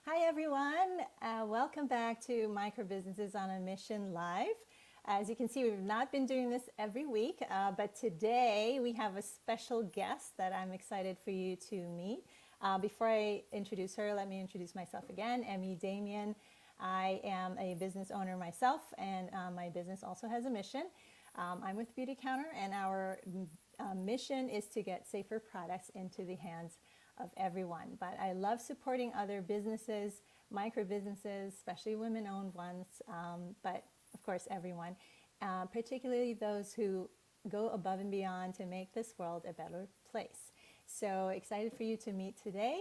Hi, everyone. Welcome back to Microbusinesses on a Mission Live. As you can see, we've not been doing this every week, but today we have a special guest that I'm excited for you to meet. Before I introduce her, let me introduce myself again. Emmy Damien. I am a business owner myself, and my business also has a mission. I'm with Beauty Counter, and our mission is to get safer products into the hands of everyone. But I love supporting other businesses, micro businesses, especially women owned ones, but of course, everyone, particularly those who go above and beyond to make this world a better place. So excited for you to meet today,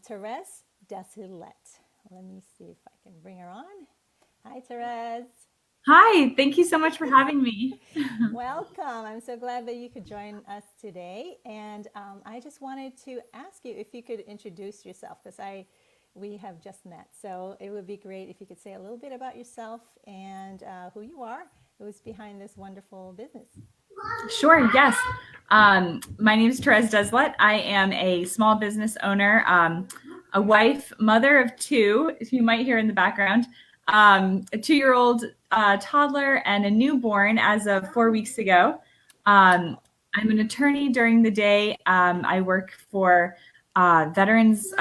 Therese Desilets. Let me see if I can bring her on. Hi, Therese. Hi, thank you so much for having me. Welcome. I'm so glad that you could join us today. And I just wanted to ask you if you could introduce yourself because we have just met. So it would be great if you could say a little bit about yourself and who you are, who's behind this wonderful business. Sure, yes. My name is Therese Desilets. I am a small business owner, a wife, mother of two, if you might hear in the background, a 2-year-old toddler, and a newborn as of 4 weeks ago. I'm an attorney during the day. I work for Veterans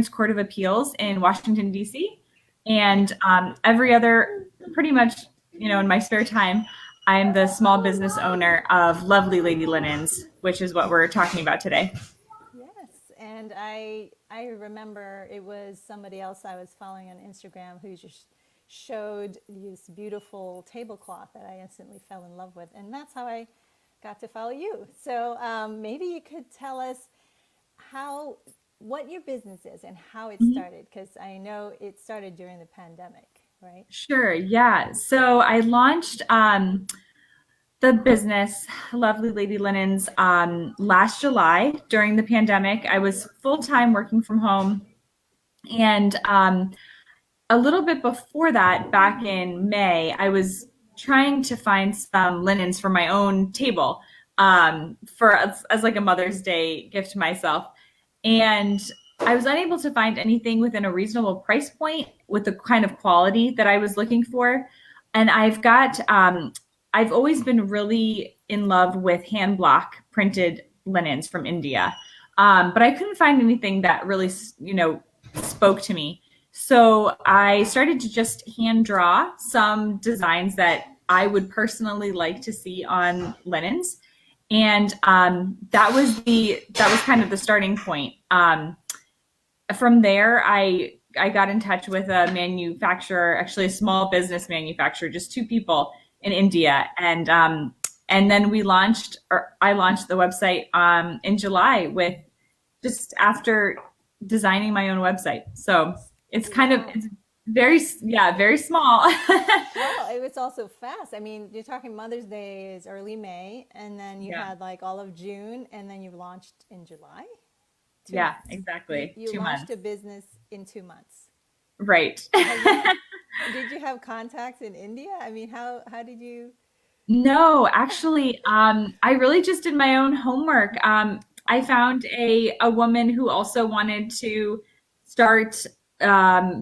Court of Appeals in Washington, D.C. And every other, pretty much, in my spare time, I'm the small business owner of Lovely Lady Linens, which is what we're talking about today. Yes, and I remember it was somebody else I was following on Instagram who just showed this beautiful tablecloth that I instantly fell in love with, and that's how I got to follow you. So maybe you could tell us how what your business is and how it Mhm. started, because I know it started during the pandemic, right? Sure, yeah. So I launched the business, Lovely Lady Linens, last July during the pandemic. I was full time working from home. And a little bit before that, back in May, I was trying to find some linens for my own table as like a Mother's Day gift to myself. And I was unable to find anything within a reasonable price point with the kind of quality that I was looking for. And I've always been really in love with hand block printed linens from India. But I couldn't find anything that really, spoke to me. So I started to just hand draw some designs that I would personally like to see on linens, and that was kind of the starting point. From there, I got in touch with a manufacturer, actually a small business manufacturer, just two people in India, and then I launched the website in July with just after designing my own website. So Wow. it's very, yeah, very small. Well, it was also fast. I mean, you're talking Mother's Day is early May, and then you Yeah, had like all of June, and then you launched in July. Two yeah, months. You exactly. you Two launched a months. business in 2 months. Right. Have you did you have contacts in India? I mean, how did you? No, actually, I really just did my own homework. I found a woman who also wanted to start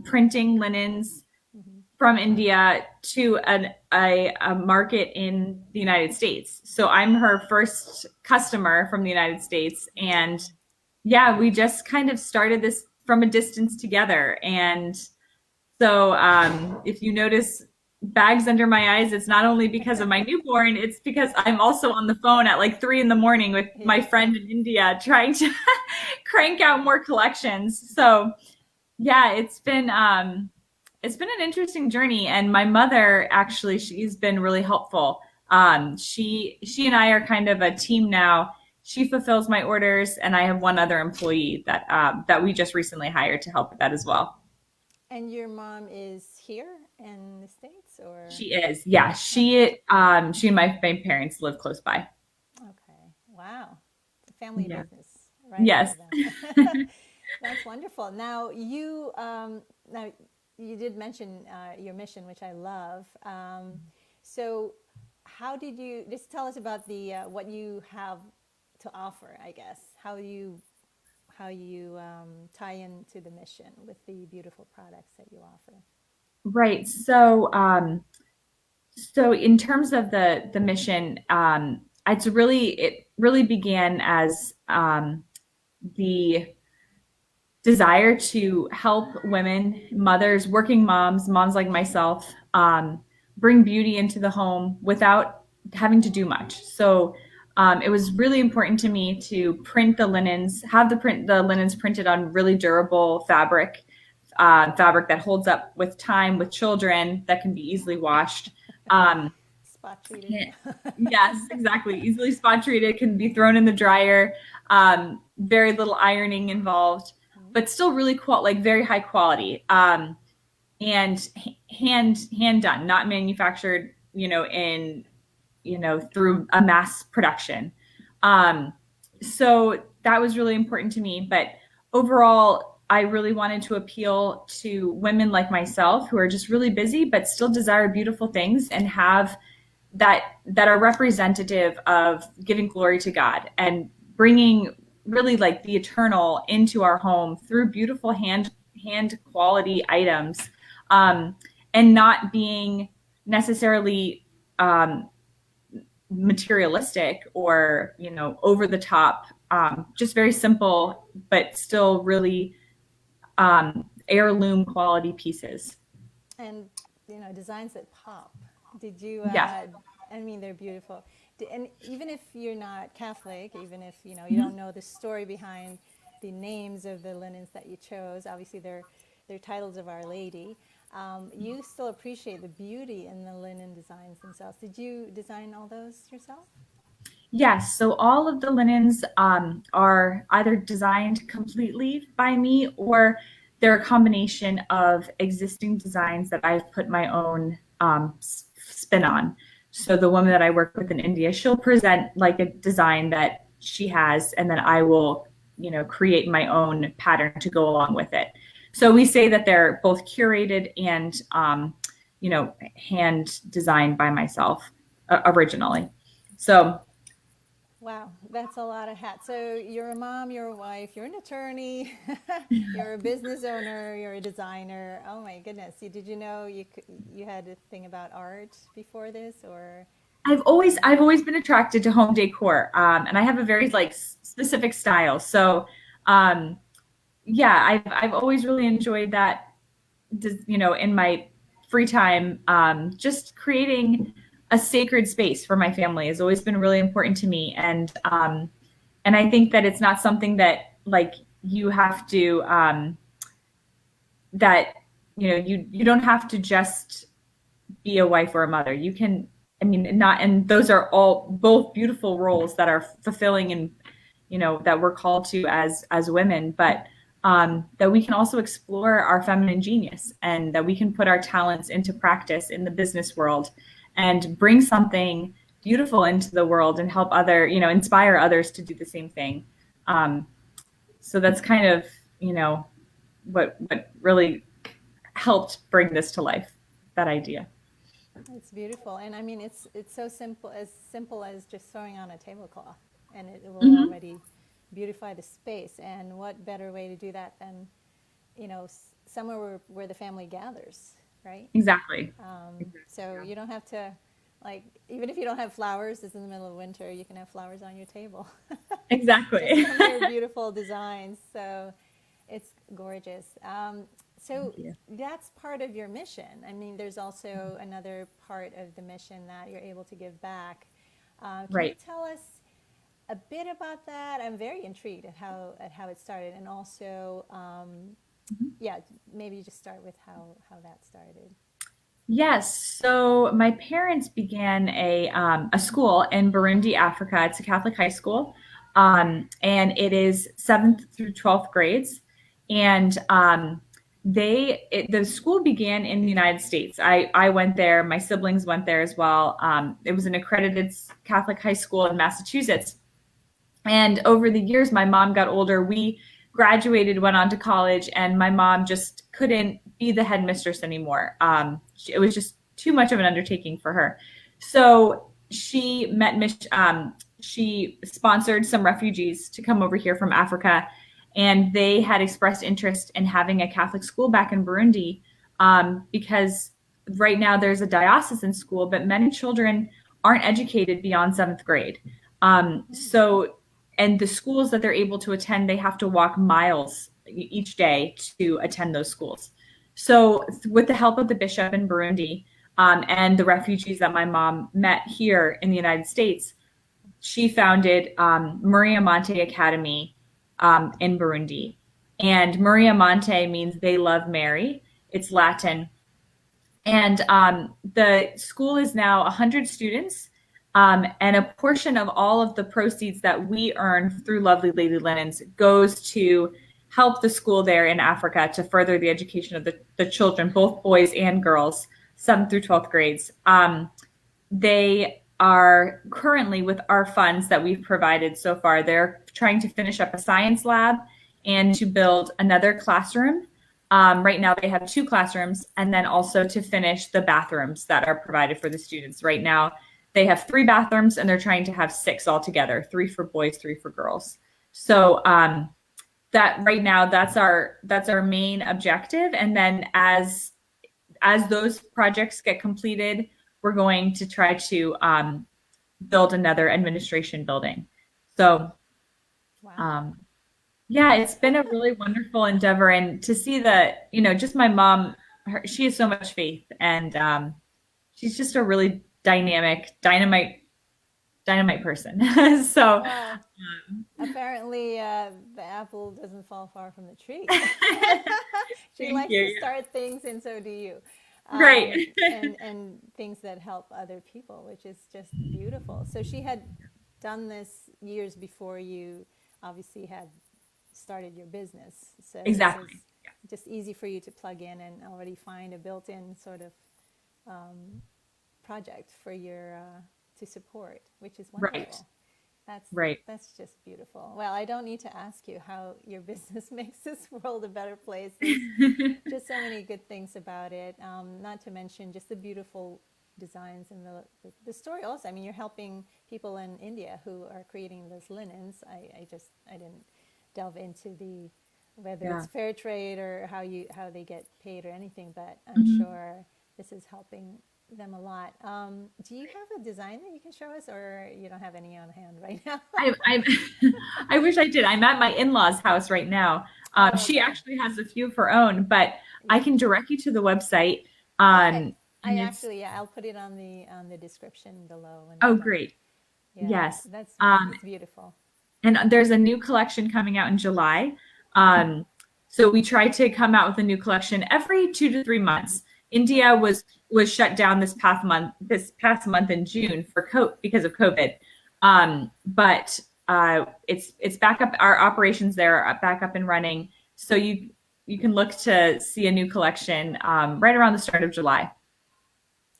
printing linens Mhm. from India to a market in the United States. So I'm her first customer from the United States. And Wow. yeah, we just kind of started this from a distance together. And so if you notice bags under my eyes, it's not only because of my newborn, it's because I'm also on the phone at like 3 in the morning with my Yeah. friend in India trying to crank out more collections. So yeah, it's been an interesting journey, and my mother actually she's been really helpful. She and I are kind of a team now. She fulfills my orders, and I have one other employee that we just recently hired to help with that as well. And your mom is here in the States, or? She is, yeah. Okay. She and my parents live close by. Okay. Wow. Family Yeah. business right Yes. after them. That's wonderful. Now you did mention your mission, which I love. So, how did you just tell us about the what you have to offer? I guess how you tie into the mission with the beautiful products that you offer. Right. So in terms of the mission, it really began as the desire to help women, mothers, working moms, moms like myself, bring beauty into the home without having to do much. So it was really important to me to print the linens, have the linens printed on really durable fabric that holds up with time, with children, that can be easily washed. Um, Spot treated. yes, exactly. Easily spot treated, can be thrown in the dryer. Very little ironing involved, but still really like very high quality. And hand done, not manufactured, through a mass production. Um, so that was really important to me. But overall, I really wanted to appeal to women like myself who are just really busy, but still desire beautiful things and have that are representative of giving glory to God and bringing really like the eternal into our home through beautiful hand quality items, and not being necessarily materialistic or over the top, just very simple but still really heirloom quality pieces. And designs that pop. Did you Yeah. I mean, they're beautiful. And even if you're not Catholic, even if you don't know the story behind the names of the linens that you chose, obviously they're titles of Our Lady. You still appreciate the beauty in the linen designs themselves. Did you design all those yourself? Yes, so all of the linens are either designed completely by me or they're a combination of existing designs that I've put my own spin on. So the woman that I work with in India, she'll present like a design that she has, and then I will, create my own pattern to go along with it. So we say that they're both curated and, hand designed by myself originally. So Wow, that's a lot of hats. So you're a mom, you're a wife, you're an attorney, you're a business owner, you're a designer. Oh my goodness! Did you know you had a thing about art before this, or? I've always been attracted to home decor, and I have a very like specific style. So, um, yeah, I've always really enjoyed that. In my free time, just creating a sacred space for my family has always been really important to me, and I think that it's not something that like you have to that you don't have to just be a wife or a mother. You can, I mean, not, and those are all both beautiful roles that are fulfilling and, that we're called to as women, but that we can also explore our feminine genius and that we can put our talents into practice in the business world and bring something beautiful into the world and help inspire others to do the same thing. Um, so that's kind of, what really helped bring this to life, that idea. It's beautiful, and I mean, it's so simple as just throwing on a tablecloth, and it will Mm-hmm. already beautify the space. And what better way to do that than somewhere where the family gathers, right? Exactly. So you don't have to, like, even if you don't have flowers, it's in the middle of winter, you can have flowers on your table just Exactly. from your beautiful designs. So it's gorgeous. So Thank you. that's part of your mission. I mean, there's also another part of the mission that you're able to give back. Can you Right. tell us a bit about that? I'm very intrigued at how it started, and also, yeah, maybe you just start with how that started. Yes. So my parents began a school in Burundi, Africa. It's a Catholic high school, and it is seventh through 12th grades. And the school began in the United States. I went there. My siblings went there as well. It was an accredited Catholic high school in Massachusetts. And over the years, my mom got older. We graduated, went on to college, and my mom just couldn't be the headmistress anymore. It was just too much of an undertaking for her. So she sponsored some refugees to come over here from Africa. and they had expressed interest in having a Catholic school back in Burundi, because right now there's a diocesan school, but many children aren't educated beyond seventh grade. So, and the schools that they're able to attend, they have to walk miles each day to attend those schools. So, with the help of the bishop in Burundi, and the refugees that my mom met here in the United States, she founded Maria Monte Academy in Burundi. And Maria Monte means they love Mary. It's Latin. And the school is now 100 students. And a portion of all of the proceeds that we earn through Lovely Lady Linens goes to help the school there in Africa to further the education of the children, both boys and girls, 7th through 12th grades. They are currently, with our funds that we've provided so far, they're trying to finish up a science lab and to build another classroom. Right now they have 2 classrooms, and then also to finish the bathrooms that are provided for the students. Right now they have 3 bathrooms, and they're trying to have 6 altogether, 3 for boys, 3 for girls. So that right now that's our main objective. And then as those projects get completed, we're going to try to build another administration building. So, Wow. yeah, it's been a really wonderful endeavor, and to see that, just my mom, she has so much faith, and she's just a really dynamite person. So, Well, apparently the apple doesn't fall far from the tree. She thank likes to you. start things, and so do you. Great. And things that help other people, which is just beautiful. So she had done this years before you obviously had started your business. So this is Exactly. just easy for you to plug in and already find a built-in sort of project for your to support, which is Right. wonderful. That's Right. that's just beautiful. Well, I don't need to ask you how your business makes this world a better place. There's just so many good things about it. Not to mention just the beautiful designs and the story also. I mean, you're helping people in India who are creating those linens. I didn't delve into the whether Yeah. it's fair trade or how they get paid or anything, but I'm Mhm. sure this is helping them a lot. Do you have a design that you can show us, or you don't have any on hand right now? I I wish I did. I'm at my in-laws' house right now. Oh, She okay. actually has a few of her own, but I Yeah. can direct you to the website. Okay. I And it's actually, yeah, I'll put it on the description below when we're oh, done. great. Yeah, Yes. that's beautiful. And there's a new collection coming out in July. Um, so we try to come out with a new collection every 2 to 3 months. India Okay. was shut down this past month in June because of COVID. But it's back up. Our operations there are back up and running. So you can look to see a new collection right around the start of July.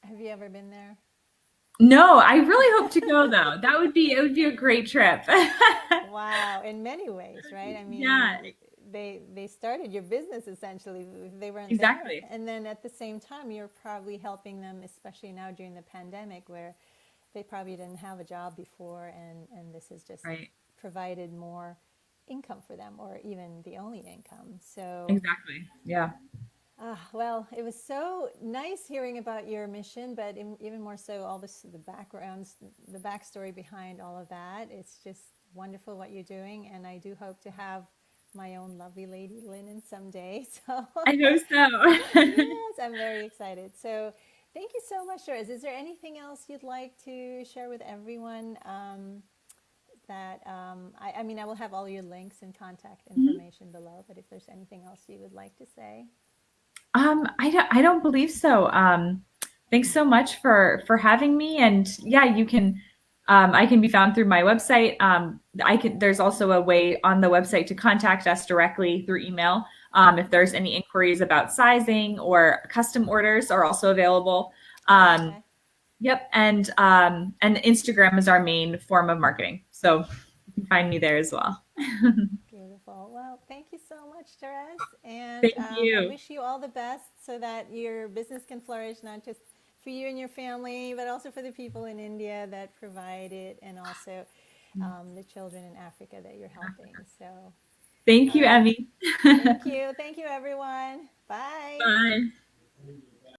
Have you ever been there? No, I really hope to go though. It would be a great trip. Wow, in many ways, right? I mean, Yeah, they started your business essentially if they weren't there, exactly. and then at the same time, you're probably helping them, especially now during the pandemic, where they probably didn't have a job before, and this has just Right. provided more income for them, or even the only income. So Exactly. Yeah. well, it was so nice hearing about your mission, but even more so, all this, the backgrounds, the backstory behind all of that. It's just wonderful what you're doing, and I do hope to have my own lovely lady linen someday. So, I hope so. yes, I'm very excited. So, thank you so much, Doris. Is there anything else you'd like to share with everyone? I mean, I will have all your links and contact information below, but if there's anything else you would like to say. I don't believe so. Thanks so much for having me. And yeah, I can be found through my website. There's also a way on the website to contact us directly through email. If there's any inquiries about sizing or custom orders are also available. Oh, Um, okay. yep. And Instagram is our main form of marketing. So you can find me there as well. Beautiful. Well, thank you so much, Therese. And Thank I you. wish you all the best so that your business can flourish, not just for you and your family, but also for the people in India that provide it, and also the children in Africa that you're helping. So Thank All you, right. Emmy. Thank you. Thank you, everyone. Bye. Bye.